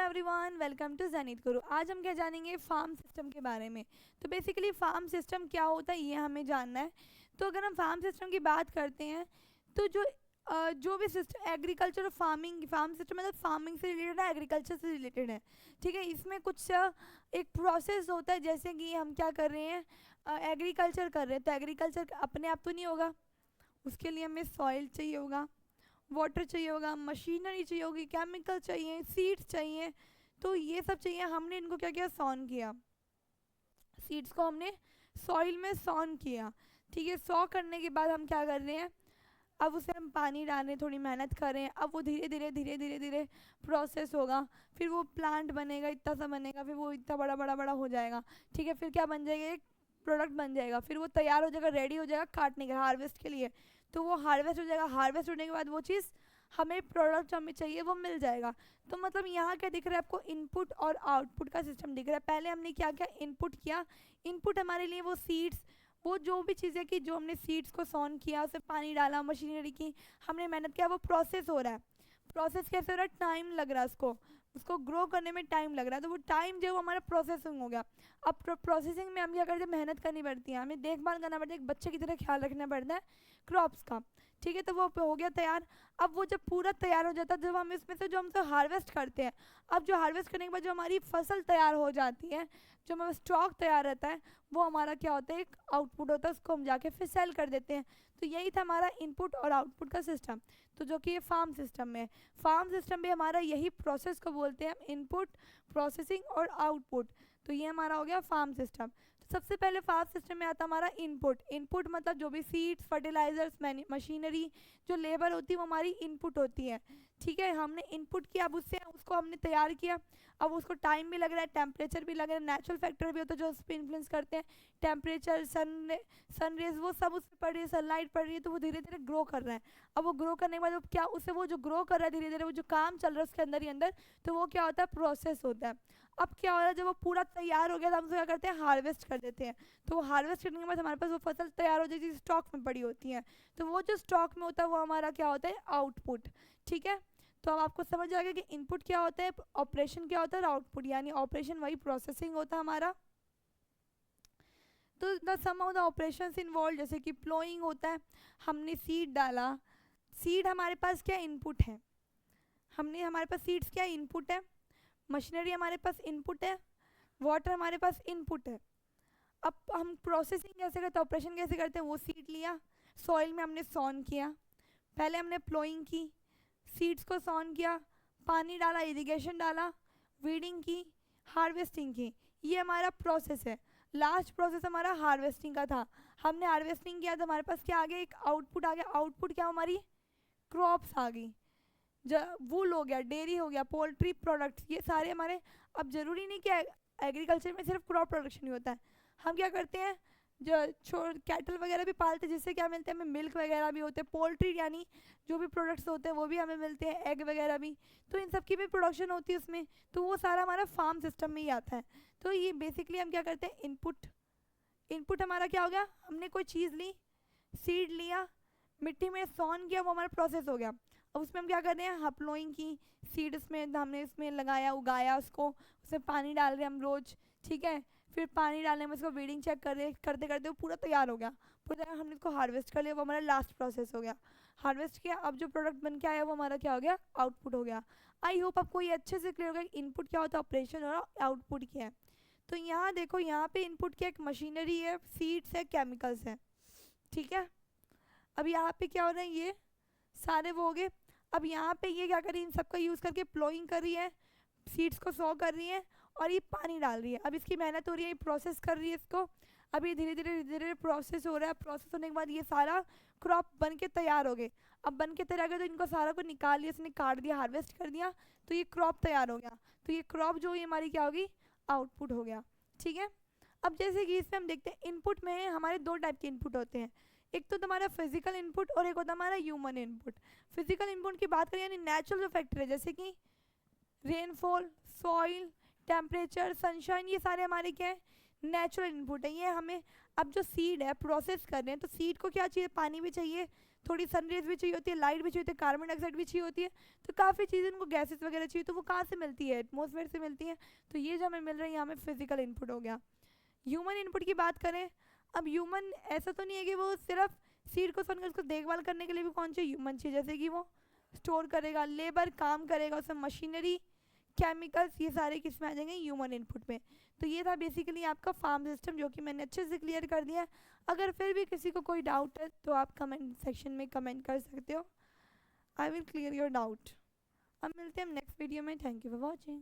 Everyone, welcome to Zenith गुरु। आज हम क्या जानेंगे फार्म सिस्टम के बारे में। तो बेसिकली फार्म सिस्टम क्या होता है ये हमें जानना है। तो अगर हम फार्म सिस्टम की बात करते हैं तो जो भी सिस्टम एग्रीकल्चर और फार्म सिस्टम मतलब फार्मिंग से रिलेटेड है, एग्रीकल्चर से रिलेटेड है। ठीक है, इसमें कुछ एक प्रोसेस होता है, जैसे कि हम क्या कर रहे हैं, एग्रीकल्चर कर रहे हैं। तो एग्रीकल्चर अपने आप तो नहीं होगा, उसके लिए हमें सॉइल चाहिए होगा, वाटर चाहिए होगा, मशीनरी चाहिए होगी, केमिकल चाहिए, सीड्स चाहिए। तो ये सब चाहिए। हमने इनको क्या किया, सॉन किया, सीड्स को हमने सॉइल में सॉन किया। ठीक है, सॉ करने के बाद हम क्या कर रहे हैं, अब उसे हम पानी डाल रहे हैं, थोड़ी मेहनत कर रहे हैं। अब वो धीरे धीरे धीरे धीरे धीरे प्रोसेस होगा, फिर वो प्लांट बनेगा, इतना सा बनेगा, फिर वो इतना बड़ा बड़ा बड़ा हो जाएगा। ठीक है, फिर क्या बन जाएगा, एक प्रोडक्ट बन जाएगा, फिर वो तैयार हो जाएगा, रेडी हो जाएगा काटने के, हार्वेस्ट के लिए। तो वो हार्वेस्ट हो जाएगा, हार्वेस्ट होने के बाद वो चीज़ हमें प्रोडक्ट जो हमें चाहिए वो मिल जाएगा। तो मतलब यहाँ क्या दिख रहा है आपको, इनपुट और आउटपुट का सिस्टम दिख रहा है। पहले हमने क्या किया, इनपुट किया। इनपुट हमारे लिए वो सीड्स, वो जो भी चीज़ें की, जो हमने सीड्स को सॉन किया, उसे पानी डाला, मशीनरी की, हमने मेहनत किया, वो प्रोसेस हो रहा है। प्रोसेस कैसे हो रहा है, टाइम लग रहा है उसको उसको ग्रो करने में टाइम लग रहा है। तो वो टाइम जो हमारा प्रोसेसिंग हो गया। अब प्रोसेसिंग में हम क्या करते हैं, मेहनत करनी पड़ती है, हमें देखभाल करना पड़ता है, एक बच्चे की तरह ख्याल रखना पड़ता है क्रॉप्स का। ठीक है, तो वो हो गया तैयार। अब वो जब पूरा तैयार हो जाता है, जब हम इसमें से जो हम हार्वेस्ट करते हैं, अब जो हार्वेस्ट करने के बाद जो हमारी फसल तैयार हो जाती है, जो हमारा स्टॉक तैयार रहता है, वो हमारा क्या होता है, एक आउटपुट होता है, उसको हम जाके फिर सेल कर देते हैं। तो यही था हमारा इनपुट और आउटपुट का सिस्टम। तो जो कि ये फार्म सिस्टम में, फार्म सिस्टम में हमारा यही प्रोसेस को बोलते हैं हम इनपुट, प्रोसेसिंग और आउटपुट। तो ये हमारा हो गया फार्म सिस्टम। तो सबसे पहले फार्म सिस्टम में आता हमारा इनपुट। इनपुट मतलब जो भी सीड्स, फर्टिलाइजर्स, मशीनरी, जो लेबर होती है वो हमारी इनपुट होती है। ठीक है, हमने इनपुट किया, अब उसको हमने तैयार किया। अब उसको टाइम भी लग रहा है, टेम्परेचर भी लग रहा है, नेचुरल फैक्टर भी होता है जो उस पर इन्फ्लुएंस करते हैं, टेम्परेचर, सन रेज, वो सब उस पर पड़ रही है, सनलाइट पड़ रही है, तो वो धीरे धीरे ग्रो कर रहा है। अब वो ग्रो करने के बाद क्या, उसे वो जो ग्रो कर रहा है धीरे धीरे, वो जो काम चल रहा है उसके अंदर ही अंदर, तो वो क्या होता है, प्रोसेस होता है। अब क्या हो रहा है, जब वो पूरा तैयार हो गया तो हम उसे क्या करते हैं, हार्वेस्ट कर देते हैं। तो वो हार्वेस्ट करने के बाद हमारे पास वो फसल तैयार हो जाती है, स्टॉक में पड़ी होती है। तो वो जो स्टॉक में होता है वो हमारा क्या होता है, आउटपुट। ठीक है, तो अब आपको समझ आ गया कि इनपुट क्या होता है, ऑपरेशन क्या होता है, और आउटपुट। यानी ऑपरेशन वही प्रोसेसिंग होता है हमारा। तो the sum of the operations involve, जैसे कि प्लोइंग होता है, हमने सीड डाला, सीड हमारे पास क्या इनपुट है, हमारे पास सीड्स क्या इनपुट है, मशीनरी हमारे पास इनपुट है, वाटर हमारे पास इनपुट है। अब हम प्रोसेसिंग कैसे करते हैं, ऑपरेशन कैसे करते हैं, वो सीड लिया, सॉइल में हमने सॉन किया, पहले हमने प्लोइंग की, सीड्स को सॉन किया, पानी डाला, इरिगेशन डाला, वीडिंग की, हार्वेस्टिंग की। ये हमारा प्रोसेस है। लास्ट प्रोसेस हमारा हार्वेस्टिंग का था। हमने हार्वेस्टिंग किया तो हमारे पास क्या आ गया, एक आउटपुट आ गया। आउटपुट क्या, हमारी क्रॉप्स आ गई, वूल हो गया, डेयरी हो गया, पोल्ट्री प्रोडक्ट्स, ये सारे हमारे। अब ज़रूरी नहीं कि एग्रीकल्चर में सिर्फ क्रॉप प्रोडक्शन ही होता है, हम क्या करते हैं, जो कैटल वगैरह भी पालते हैं, जिससे क्या मिलते हैं हमें, मिल्क वगैरह भी होते हैं, पोल्ट्री यानी जो भी प्रोडक्ट्स होते हैं वो भी हमें मिलते हैं, एग वगैरह भी। तो इन सब की भी प्रोडक्शन होती है उसमें। तो वो सारा हमारा फार्म सिस्टम में ही आता है। तो ये बेसिकली हम क्या करते हैं, इनपुट। इनपुट हमारा क्या हो गया, हमने कोई चीज़ ली, सीड लिया, मिट्टी में सॉन किया, वो हमारा प्रोसेस हो गया। अब उसमें हम क्या कर रहे हैं, हपलोइंग की, सीड उसमें हमने इसमें लगाया, उगाया उसको, उसमें पानी डाल रहे हैं हम रोज़। ठीक है, फिर पानी डालने में उसको वीडिंग चेक कर रहे, करते करते वो पूरा तैयार हो गया, पूरा तैयार, हमने इसको हार्वेस्ट कर लिया, वो हमारा लास्ट प्रोसेस हो गया। हार्वेस्ट किया, अब जो प्रोडक्ट बन के आया वो हमारा क्या हो गया, आउटपुट हो गया। आई होप आपको ये अच्छे से क्लियर हो गया इनपुट क्या होता है, ऑपरेशन, और आउटपुट क्या है। तो यहाँ देखो, यहाँ पे इनपुट क्या, एक मशीनरी है, सीड्स है, केमिकल्स है। ठीक है, अब यहाँ पे क्या हो रहा है, ये सारे वो हो गए। अब यहाँ पे ये क्या कर रही है, इन सबका यूज़ करके प्लोइंग कर रही है, सीड्स को सॉ कर रही है, और ये पानी डाल रही है। अब इसकी मेहनत हो रही है, ये प्रोसेस कर रही है इसको। अब ये धीरे धीरे धीरे धीरे प्रोसेस हो रहा है। प्रोसेस होने के बाद ये सारा क्रॉप बन के तैयार हो गए। अब बन के तैयार हो गए तो इनको सारा को निकाल लिया, इसने काट दिया, हार्वेस्ट कर दिया, तो ये क्रॉप तैयार हो गया। तो ये क्रॉप जो ये हमारी क्या होगी, आउटपुट हो गया। ठीक है, अब जैसे कि इसमें हम देखते हैं, इनपुट में हमारे दो टाइप के इनपुट होते हैं, एक तो तुम्हारा फिजिकल इनपुट और एक होता है हमारा ह्यूमन इनपुट। फिजिकल इनपुट की बात करें यानी नेचुरल जो फैक्टर है, जैसे कि रेनफॉल, सॉइल, टेम्परेचर, सनशाइन, ये सारे हमारे क्या है, नेचुरल इनपुट है। ये हमें, अब जो सीड है प्रोसेस कर रहे हैं, तो सीड को क्या चाहिए, पानी भी चाहिए, थोड़ी सनरेज भी चाहिए होती है, लाइट भी चाहिए होती है, कार्बन डाइऑक्साइड भी चाहिए होती है। तो काफ़ी चीज़ें उनको गैसेस वगैरह चाहिए, तो वो कहाँ से मिलती है? एटमॉस्फेयर से मिलती है। तो ये जो हमें मिल रहा है, ये हमें फिजिकल इनपुट हो गया। ह्यूमन इनपुट की बात करें, अब ह्यूमन ऐसा तो नहीं है कि वो सिर्फ सीड को सुनकर उसको देखभाल करने के लिए भी कौन चाहिए? ह्यूमन चाहिए। जैसे कि वो स्टोर करेगा, लेबर काम करेगा, उसमें मशीनरी, केमिकल्स, ये सारे किस में आ जाएंगे? ह्यूमन इनपुट में। तो ये था बेसिकली आपका फार्म सिस्टम, जो कि मैंने अच्छे से क्लियर कर दिया है। अगर फिर भी किसी को कोई डाउट है तो आप कमेंट सेक्शन में कमेंट कर सकते हो। I will clear your doubt. अब मिलते हैं हम नेक्स्ट वीडियो में। Thank you for watching.